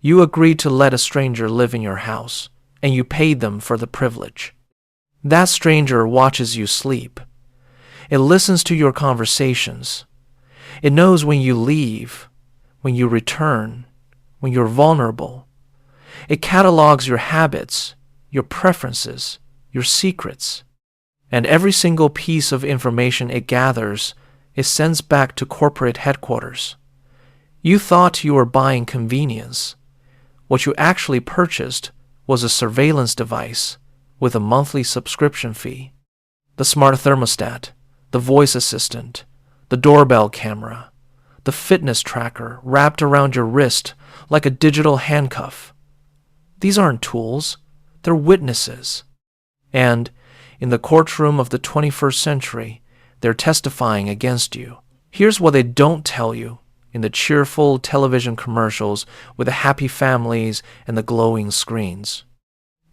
You agreed to let a stranger live in your house, and you paid them for the privilege. That stranger watches you sleep. It listens to your conversations. It knows when you leave, when you return, when you're vulnerable. It catalogs your habits, your preferences, your secrets. And every single piece of information it gathers, it sends back to corporate headquarters. You thought you were buying convenience. What you actually purchased was a surveillance device with a monthly subscription fee. The smart thermostat, the voice assistant, the doorbell camera, the fitness tracker wrapped around your wrist like a digital handcuff. These aren't tools, they're witnesses. And in the courtroom of the 21st century, they're testifying against you. Here's what they don't tell you in the cheerful television commercials with the happy families and the glowing screens.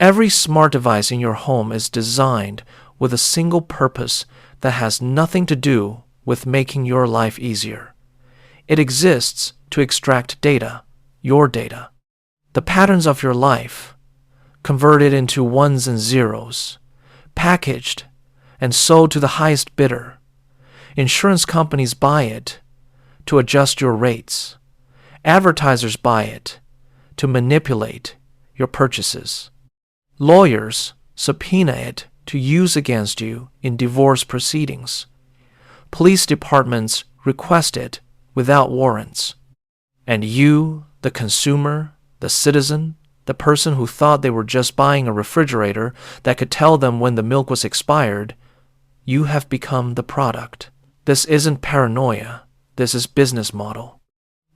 Every smart device in your home is designed with a single purpose that has nothing to do with making your life easier. It exists to extract data, your data, the patterns of your life, converted into ones and zeros, packaged and sold to the highest bidder. Insurance companies buy it to adjust your rates. Advertisers buy it to manipulate your purchases. Lawyers subpoena it to use against you in divorce proceedings. Police departments request it without warrants. And you, the consumer, the citizen, the person who thought they were just buying a refrigerator that could tell them when the milk was expired, you have become the product. This isn't paranoia. This is business model.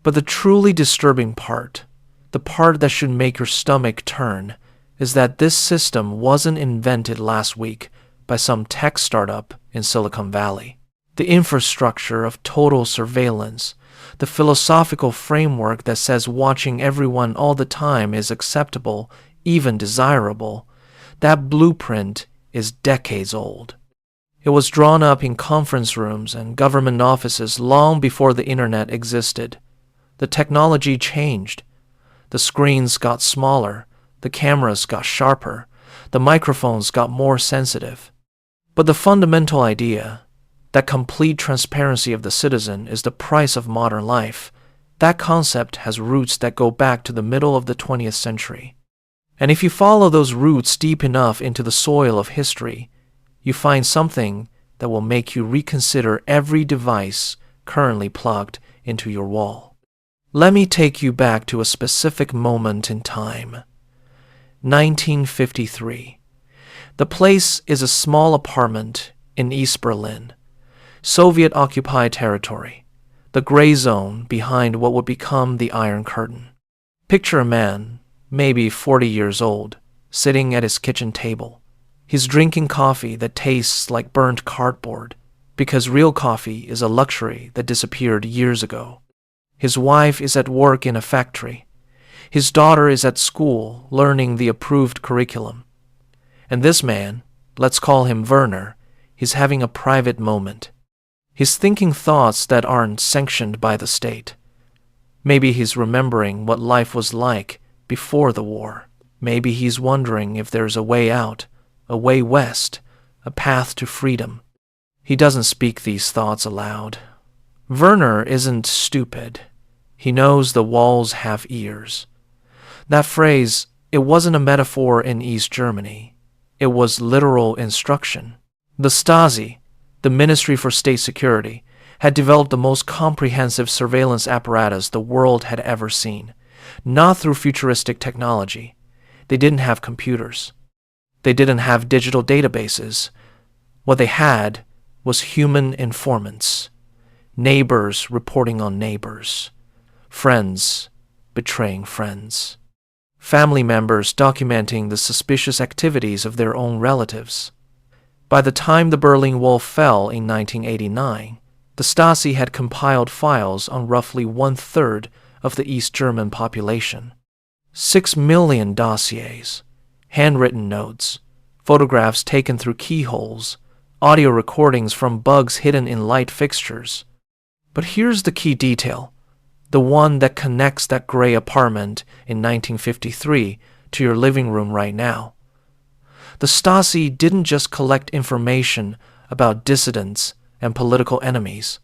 But the truly disturbing part, the part that should make your stomach turn, is that this system wasn't invented last week by some tech startup in Silicon Valley. The infrastructure of total surveillance, the philosophical framework that says watching everyone all the time is acceptable, even desirable, that blueprint is decades old. It was drawn up in conference rooms and government offices long before the internet existed. The technology changed. The screens got smaller, the cameras got sharper, the microphones got more sensitive. But the fundamental idea, that complete transparency of the citizen is the price of modern life, that concept has roots that go back to the middle of the 20th century. And if you follow those roots deep enough into the soil of history, you find something that will make you reconsider every device currently plugged into your wall. Let me take you back to a specific moment in time. 1953. The place is a small apartment in East Berlin, Soviet-occupied territory, the gray zone behind what would become the Iron Curtain. Picture a man, maybe 40 years old, sitting at his kitchen table. He's drinking coffee that tastes like burnt cardboard, because real coffee is a luxury that disappeared years ago. His wife is at work in a factory. His daughter is at school learning the approved curriculum. And this man, let's call him Werner, is having a private moment. He's thinking thoughts that aren't sanctioned by the state. Maybe he's remembering what life was like before the war. Maybe he's wondering if there's a way out, a way west, a path to freedom. He doesn't speak these thoughts aloud. Werner isn't stupid. He knows the walls have ears. That phrase, it wasn't a metaphor in East Germany. It was literal instruction. The Stasi, the Ministry for State Security, had developed the most comprehensive surveillance apparatus the world had ever seen, not through futuristic technology. They didn't have computers. They didn't have digital databases. What they had was human informants, neighbors reporting on neighbors, friends betraying friends, family members documenting the suspicious activities of their own relatives. By the time the Berlin Wall fell in 1989, the Stasi had compiled files on roughly 1/3 of the East German population. 6 million dossiers, handwritten notes, photographs taken through keyholes, audio recordings from bugs hidden in light fixtures. But here's the key detail. the one that connects that gray apartment in 1953 to your living room right now. The Stasi didn't just collect information about dissidents and political enemies.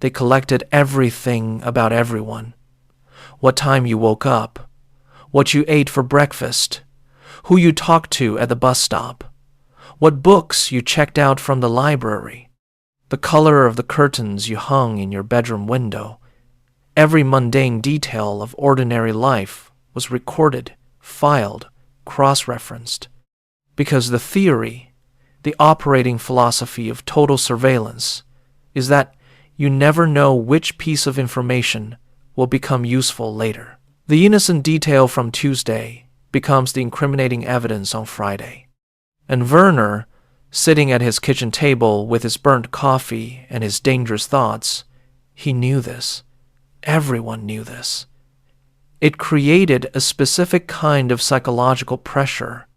They collected everything about everyone. What time you woke up, what you ate for breakfast, who you talked to at the bus stop, what books you checked out from the library, the color of the curtains you hung in your bedroom window. Every mundane detail of ordinary life was recorded, filed, cross-referenced. Because the theory, the operating philosophy of total surveillance, is that you never know which piece of information will become useful later. The innocent detail from Tuesday becomes the incriminating evidence on Friday. And Werner, sitting at his kitchen table with his burnt coffee and his dangerous thoughts, he knew this. Everyone knew this. It created a specific kind of psychological pressure.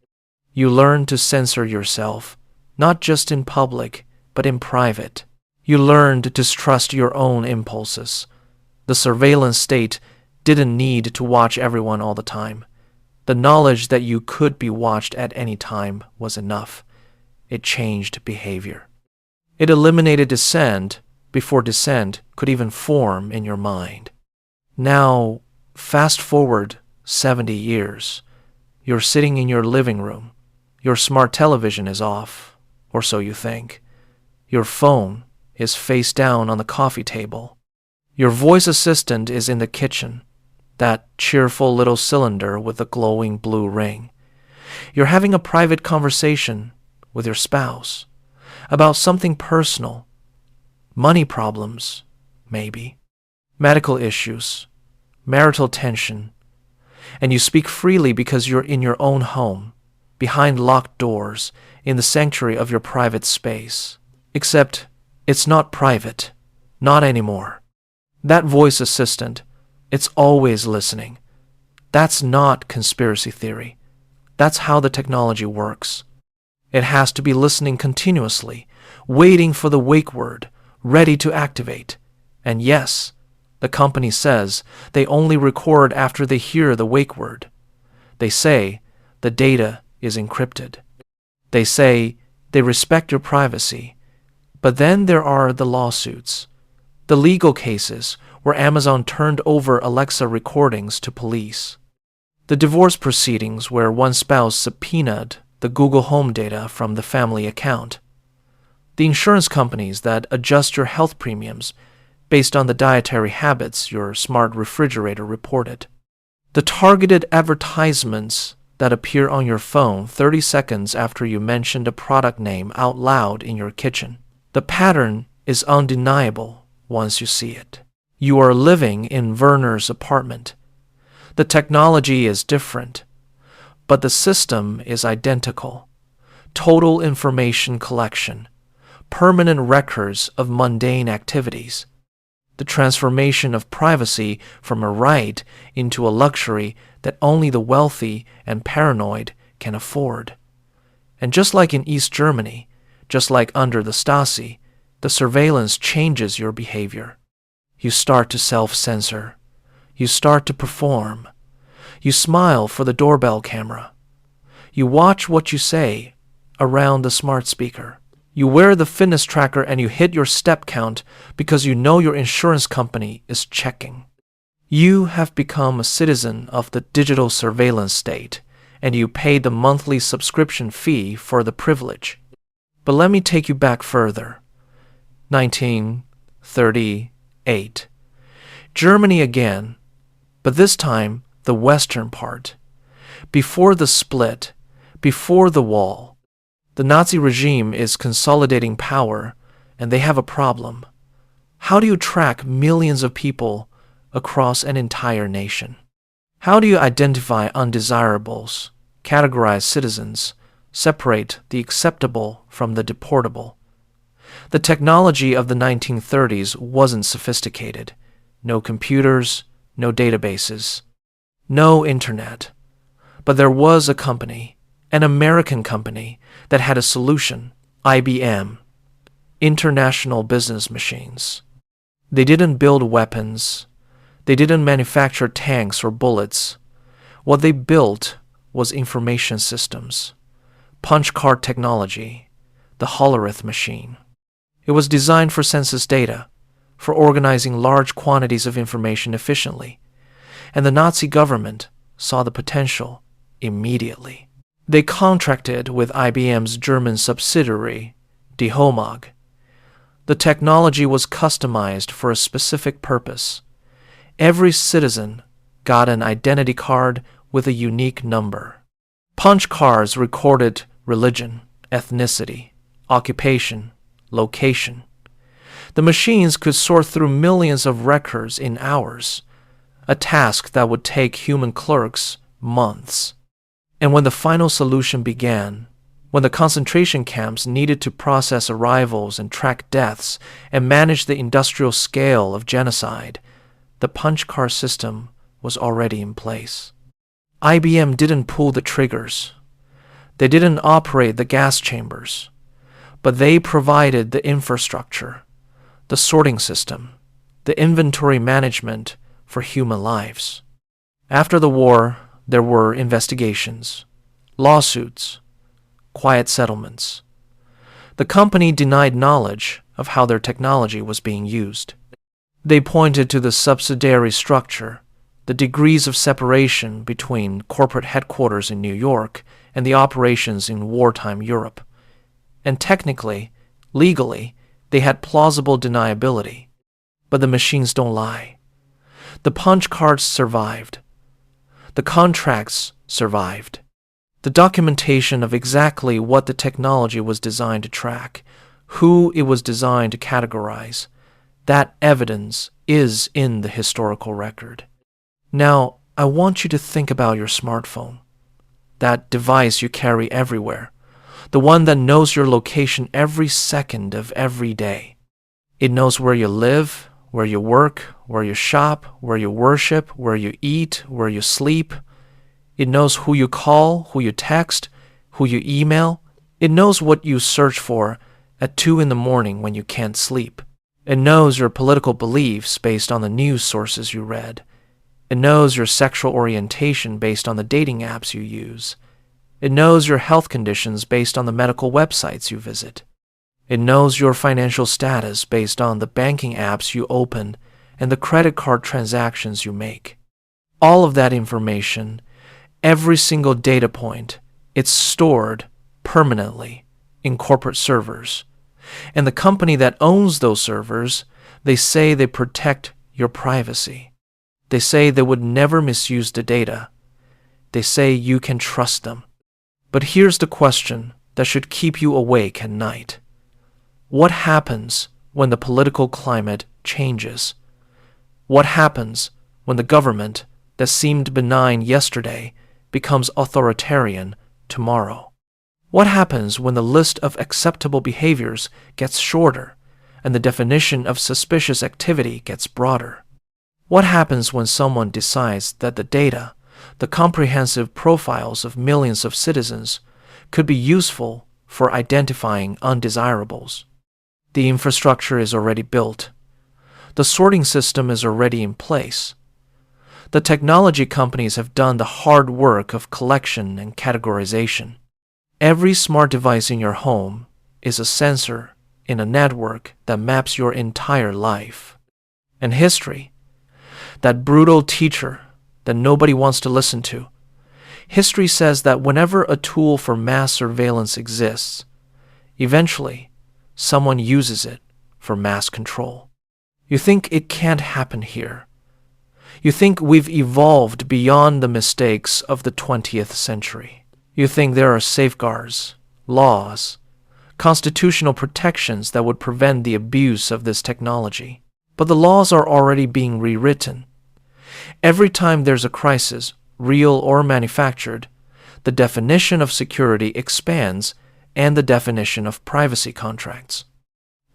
You learn to censor yourself, not just in public, but in private. You learn to distrust your own impulses. The surveillance state didn't need to watch everyone all the time. The knowledge that you could be watched at any time was enough. It changed behavior. It eliminated dissent before dissent could even form in your mind. Now, fast forward 70 years. You're sitting in your living room. Your smart television is off, or so you think. Your phone is face down on the coffee table. Your voice assistant is in the kitchen, that cheerful little cylinder with the glowing blue ring. You're having a private conversation with your spouse about something personal, money problems, maybe, medical issues, marital tension, and you speak freely because you're in your own home, behind locked doors, in the sanctuary of your private space. Except it's not private, not anymore. That voice assistant, it's always listening. That's not conspiracy theory. That's how the technology works. It has to be listening continuously, waiting for the wake word, ready to activate. And yes, the company says they only record after they hear the wake word. They say the data is encrypted. They say they respect your privacy. But then there are the lawsuits, the legal cases where Amazon turned over Alexa recordings to police, the divorce proceedings where one spouse subpoenaed the Google Home data from the family account, the insurance companies that adjust your health premiums based on the dietary habits your smart refrigerator reported, the targeted advertisements that appear on your phone 30 seconds after you mentioned a product name out loud in your kitchen. The pattern is undeniable once you see it. You are living in Werner's apartment. The technology is different, but the system is identical. Total information collection, permanent records of mundane activities. The transformation of privacy from a right into a luxury that only the wealthy and paranoid can afford. And just like in East Germany, just like under the Stasi, the surveillance changes your behavior. You start to self-censor. You start to perform. You smile for the doorbell camera. You watch what you say around the smart speaker. You wear the fitness tracker and you hit your step count because you know your insurance company is checking. You have become a citizen of the digital surveillance state, and you pay the monthly subscription fee for the privilege. But let me take you back further. 1938. Germany again, but this time the western part. Before the split, before the wall, the Nazi regime is consolidating power, and they have a problem. How do you track millions of people across an entire nation? How do you identify undesirables, categorize citizens, separate the acceptable from the deportable? The technology of the 1930s wasn't sophisticated. No computers, no databases, no internet. But there was a company, an American company, that had a solution, IBM, International Business Machines. They didn't build weapons. They didn't manufacture tanks or bullets. What they built was information systems, punch card technology, the holorith machine. It was designed for census data, for organizing large quantities of information efficiently, and the Nazi government saw the potential immediately. They contracted with IBM's German subsidiary, Die Homag. The technology was customized for a specific purpose. Every citizen got an identity card with a unique number. Punch cards recorded religion, ethnicity, occupation, location. The machines could sort through millions of records in hours, a task that would take human clerks months. And when the final solution began, when the concentration camps needed to process arrivals and track deaths and manage the industrial scale of genocide, the punch card system was already in place. IBM didn't pull the triggers. They didn't operate the gas chambers, but they provided the infrastructure, the sorting system, the inventory management for human lives. After the war, there were investigations, lawsuits, quiet settlements. The company denied knowledge of how their technology was being used. They pointed to the subsidiary structure, the degrees of separation between corporate headquarters in New York and the operations in wartime Europe. And technically, legally, they had plausible deniability. But the machines don't lie. The punch cards survived. The contracts survived. The documentation of exactly what the technology was designed to track, who it was designed to categorize, that evidence is in the historical record. Now, I want you to think about your smartphone, that device you carry everywhere, the one that knows your location every second of every day. It knows where you live, where you work, where you shop, where you worship, where you eat, where you sleep. It knows who you call, who you text, who you email. It knows what you search for at 2 in the morning when you can't sleep. It knows your political beliefs based on the news sources you read. It knows your sexual orientation based on the dating apps you use. It knows your health conditions based on the medical websites you visit. It knows your financial status based on the banking apps you open and the credit card transactions you make. All of that information, every single data point, it's stored permanently in corporate servers. And the company that owns those servers, they say they protect your privacy. They say they would never misuse the data. They say you can trust them. But here's the question that should keep you awake at night. What happens when the political climate changes? What happens when the government that seemed benign yesterday becomes authoritarian tomorrow? What happens when the list of acceptable behaviors gets shorter and the definition of suspicious activity gets broader? What happens when someone decides that the data, the comprehensive profiles of millions of citizens, could be useful for identifying undesirables? The infrastructure is already built. The sorting system is already in place. The technology companies have done the hard work of collection and categorization. Every smart device in your home is a sensor in a network that maps your entire life. And history, that brutal teacher that nobody wants to listen to, history says that whenever a tool for mass surveillance exists, eventually someone uses it for mass control. You think it can't happen here. You think we've evolved beyond the mistakes of the 20th century. You think there are safeguards, laws, constitutional protections that would prevent the abuse of this technology. But the laws are already being rewritten. Every time there's a crisis, real or manufactured, the definition of security expands and the definition of privacy contracts.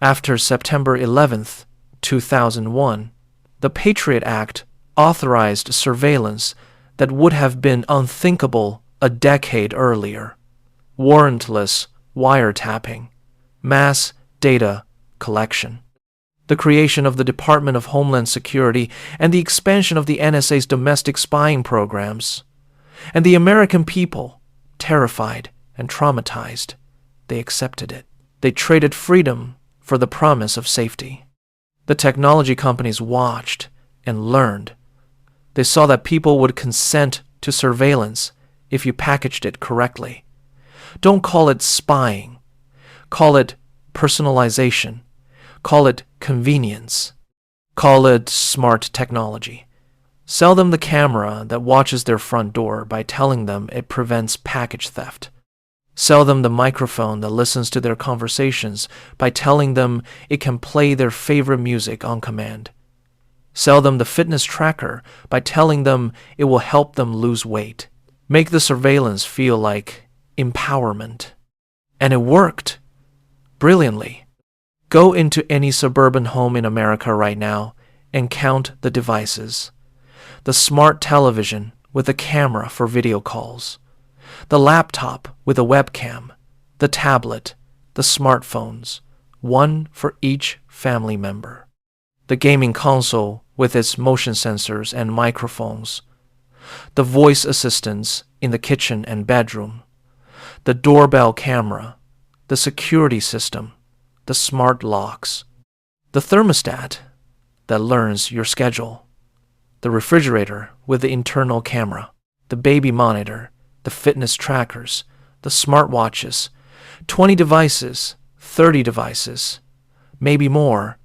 After September 11th, 2001, the Patriot Act authorized surveillance that would have been unthinkable a decade earlier: warrantless wiretapping, mass data collection. The creation of the Department of Homeland Security and the expansion of the NSA's domestic spying programs. And the American people, terrified and traumatized, they accepted it. They traded freedom for the promise of safety. The technology companies watched and learned. They saw that people would consent to surveillance if you packaged it correctly. Don't call it spying. Call it personalization. Call it convenience. Call it smart technology. Sell them the camera that watches their front door by telling them it prevents package theft. Sell them the microphone that listens to their conversations by telling them it can play their favorite music on command. Sell them the fitness tracker by telling them it will help them lose weight. Make the surveillance feel like empowerment. And it worked brilliantly. Go into any suburban home in America right now and count the devices. The smart television with a camera for video calls. The laptop with a webcam. The tablet. The smartphones. One for each family member. The gaming console with its motion sensors and microphones. The voice assistants in the kitchen and bedroom. The doorbell camera. The security system. The smart locks. The thermostat that learns your schedule. The refrigerator with the internal camera. The baby monitor. The fitness trackers. The smartwatches. 20 devices, 30 devices, maybe more.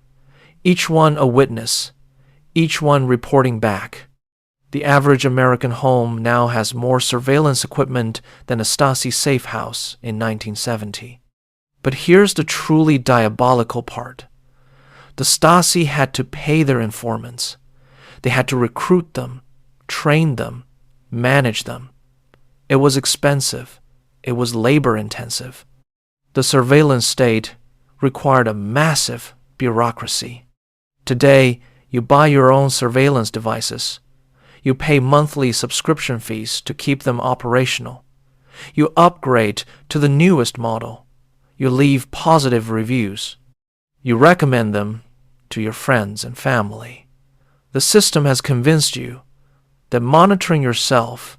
Each one a witness. Each one reporting back. The average American home now has more surveillance equipment than a Stasi safe house in 1970. But here's the truly diabolical part. The Stasi had to pay their informants. They had to recruit them, train them, manage them. It was expensive. It was labor-intensive. The surveillance state required a massive bureaucracy. Today, you buy your own surveillance devices. You pay monthly subscription fees to keep them operational. You upgrade to the newest model. You leave positive reviews. You recommend them to your friends and family. The system has convinced you that monitoring yourself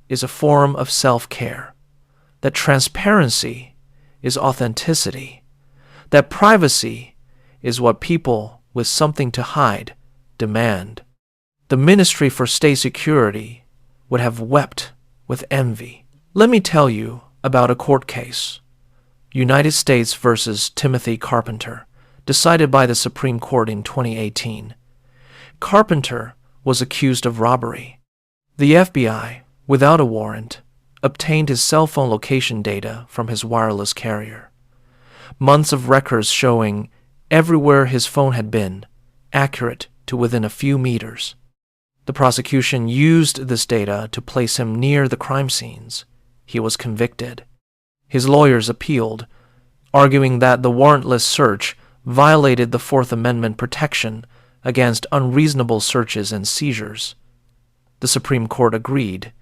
is a form of self-care, that transparency is authenticity, that privacy is what people with something to hide demand. The Ministry for State Security would have wept with envy. Let me tell you about a court case. United States versus Timothy Carpenter, decided by the Supreme Court in 2018. Carpenter was accused of robbery. The FBI, without a warrant, obtained his cell phone location data from his wireless carrier. Months of records showing everywhere his phone had been, accurate to within a few meters. The prosecution used this data to place him near the crime scenes. He was convicted. His lawyers appealed, arguing that the warrantless search violated the Fourth Amendment protection against unreasonable searches and seizures. The Supreme Court agreed,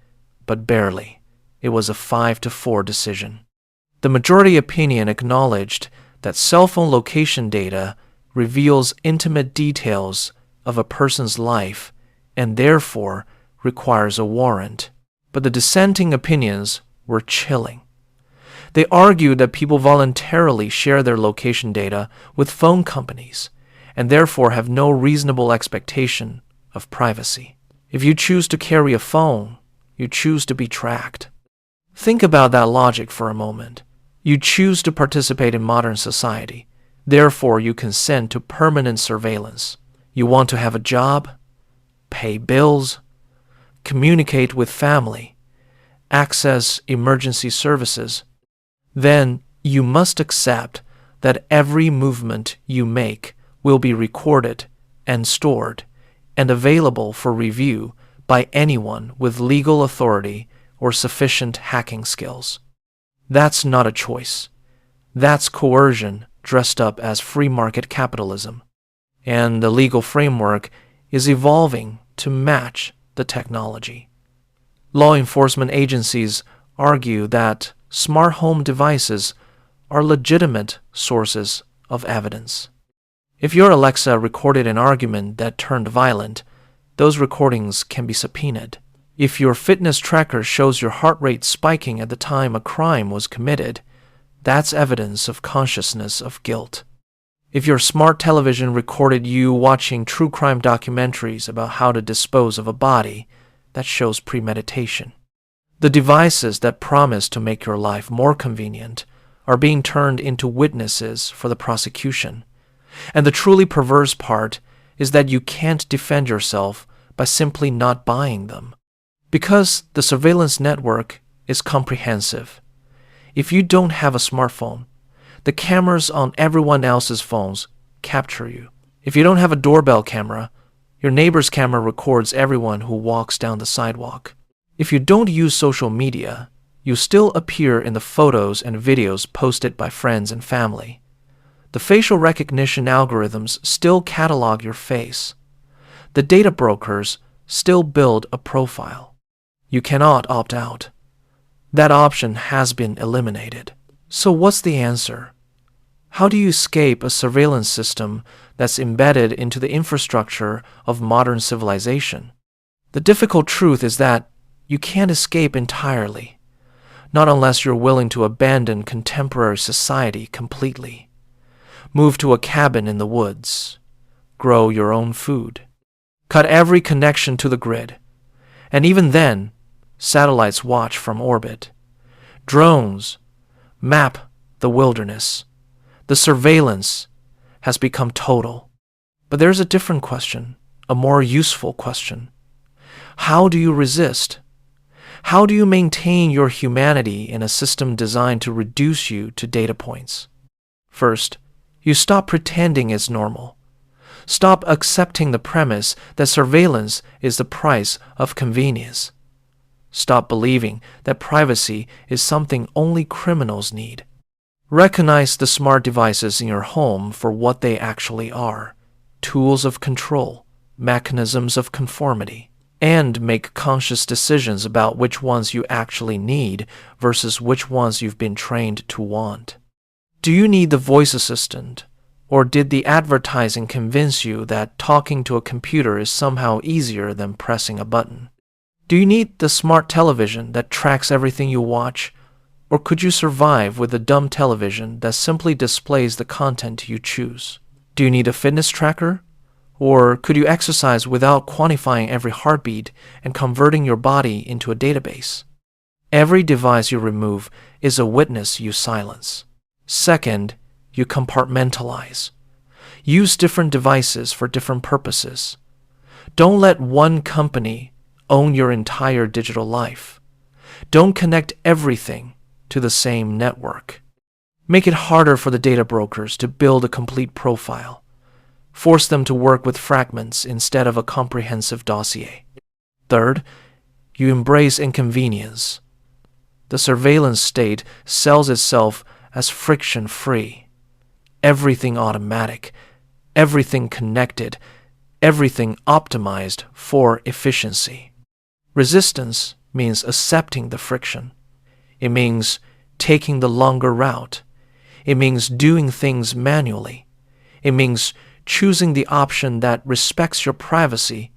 but barely. It was a 5-4 decision. The majority opinion acknowledged that cell phone location data reveals intimate details of a person's life and therefore requires a warrant. But the dissenting opinions were chilling. They argued that people voluntarily share their location data with phone companies and therefore have no reasonable expectation of privacy. If you choose to carry a phone, you choose to be tracked. Think about that logic for a moment. You choose to participate in modern society. Therefore, you consent to permanent surveillance. You want to have a job, pay bills, communicate with family, access emergency services. Then you must accept that every movement you make will be recorded and stored and available for review by anyone with legal authority or sufficient hacking skills. That's not a choice. That's coercion dressed up as free market capitalism. And the legal framework is evolving to match the technology. Law enforcement agencies argue that smart home devices are legitimate sources of evidence. If your Alexa recorded an argument that turned violent, those recordings can be subpoenaed. If your fitness tracker shows your heart rate spiking at the time a crime was committed, that's evidence of consciousness of guilt. If your smart television recorded you watching true crime documentaries about how to dispose of a body, that shows premeditation. The devices that promise to make your life more convenient are being turned into witnesses for the prosecution. And the truly perverse part is that you can't defend yourself by simply not buying them. Because the surveillance network is comprehensive. If you don't have a smartphone, the cameras on everyone else's phones capture you. If you don't have a doorbell camera, your neighbor's camera records everyone who walks down the sidewalk. If you don't use social media, you still appear in the photos and videos posted by friends and family. The facial recognition algorithms still catalog your face. The data brokers still build a profile. You cannot opt out. That option has been eliminated. So what's the answer? How do you escape a surveillance system that's embedded into the infrastructure of modern civilization? The difficult truth is that you can't escape entirely, not unless you're willing to abandon contemporary society completely. Move to a cabin in the woods. Grow your own food. Cut every connection to the grid. And even then, satellites watch from orbit. Drones map the wilderness. The surveillance has become total. But there's a different question, a more useful question. How do you resist? How do you maintain your humanity in a system designed to reduce you to data points? First, you stop pretending it's normal. Stop accepting the premise that surveillance is the price of convenience. Stop believing that privacy is something only criminals need. Recognize the smart devices in your home for what they actually are: tools of control, mechanisms of conformity, and make conscious decisions about which ones you actually need versus which ones you've been trained to want. Do you need the voice assistant, or did the advertising convince you that talking to a computer is somehow easier than pressing a button? Do you need the smart television that tracks everything you watch, or could you survive with a dumb television that simply displays the content you choose? Do you need a fitness tracker, or could you exercise without quantifying every heartbeat and converting your body into a database? Every device you remove is a witness you silence. Second, you compartmentalize. Use different devices for different purposes. Don't let one company own your entire digital life. Don't connect everything to the same network. Make it harder for the data brokers to build a complete profile. Force them to work with fragments instead of a comprehensive dossier. Third, you embrace inconvenience. The surveillance state sells itself as friction-free. Everything automatic, everything connected, everything optimized for efficiency. Resistance means accepting the friction. It means taking the longer route. It means doing things manually. It means choosing the option that respects your privacy,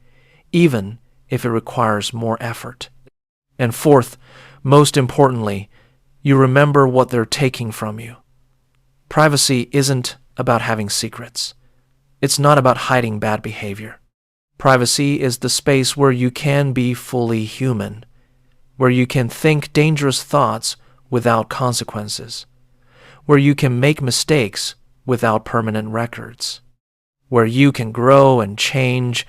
even if it requires more effort. And fourth, most importantly, you remember what they're taking from you. Privacy isn't about having secrets. It's not about hiding bad behavior. Privacy is the space where you can be fully human, where you can think dangerous thoughts without consequences, where you can make mistakes without permanent records, where you can grow and change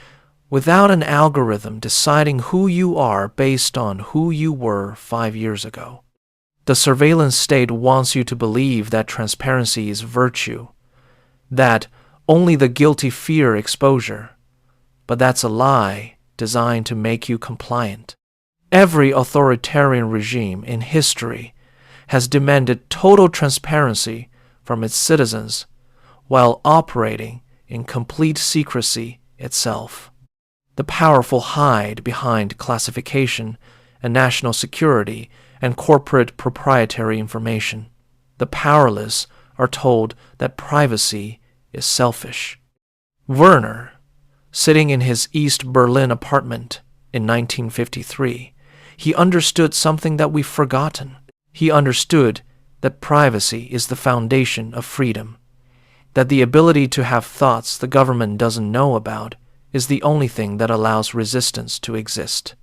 without an algorithm deciding who you are based on who you were 5 years ago. The surveillance state wants you to believe that transparency is virtue, that only the guilty fear exposure, but that's a lie designed to make you compliant. Every authoritarian regime in history has demanded total transparency from its citizens while operating in complete secrecy itself. The powerful hide behind classification and national security and corporate proprietary information. The powerless are told that privacy is selfish. Werner, sitting in his East Berlin apartment in 1953, he understood something that we've forgotten. He understood that privacy is the foundation of freedom, that the ability to have thoughts the government doesn't know about is the only thing that allows resistance to exist.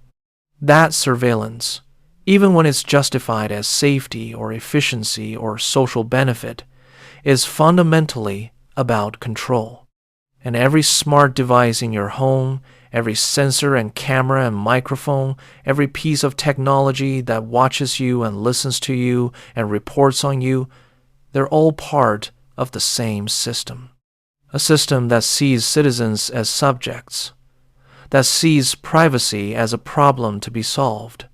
That surveillance, even when it's justified as safety or efficiency or social benefit, is fundamentally about control. And every smart device in your home, every sensor and camera and microphone, every piece of technology that watches you and listens to you and reports on you, they're all part of the same system. A system that sees citizens as subjects, that sees privacy as a problem to be solved,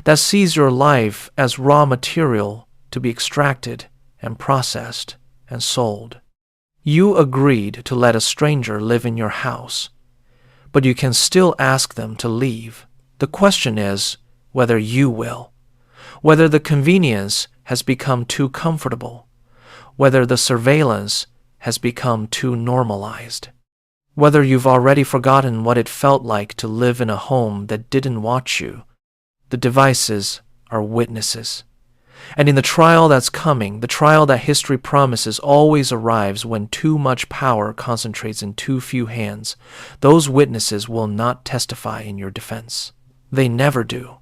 that sees your life as raw material to be extracted and processed and sold. You agreed to let a stranger live in your house, but you can still ask them to leave. The question is whether you will, whether the convenience has become too comfortable, whether the surveillance has become too normalized, whether you've already forgotten what it felt like to live in a home that didn't watch you. The devices are witnesses. And in the trial that's coming, the trial that history promises always arrives when too much power concentrates in too few hands. Those witnesses will not testify in your defense. They never do.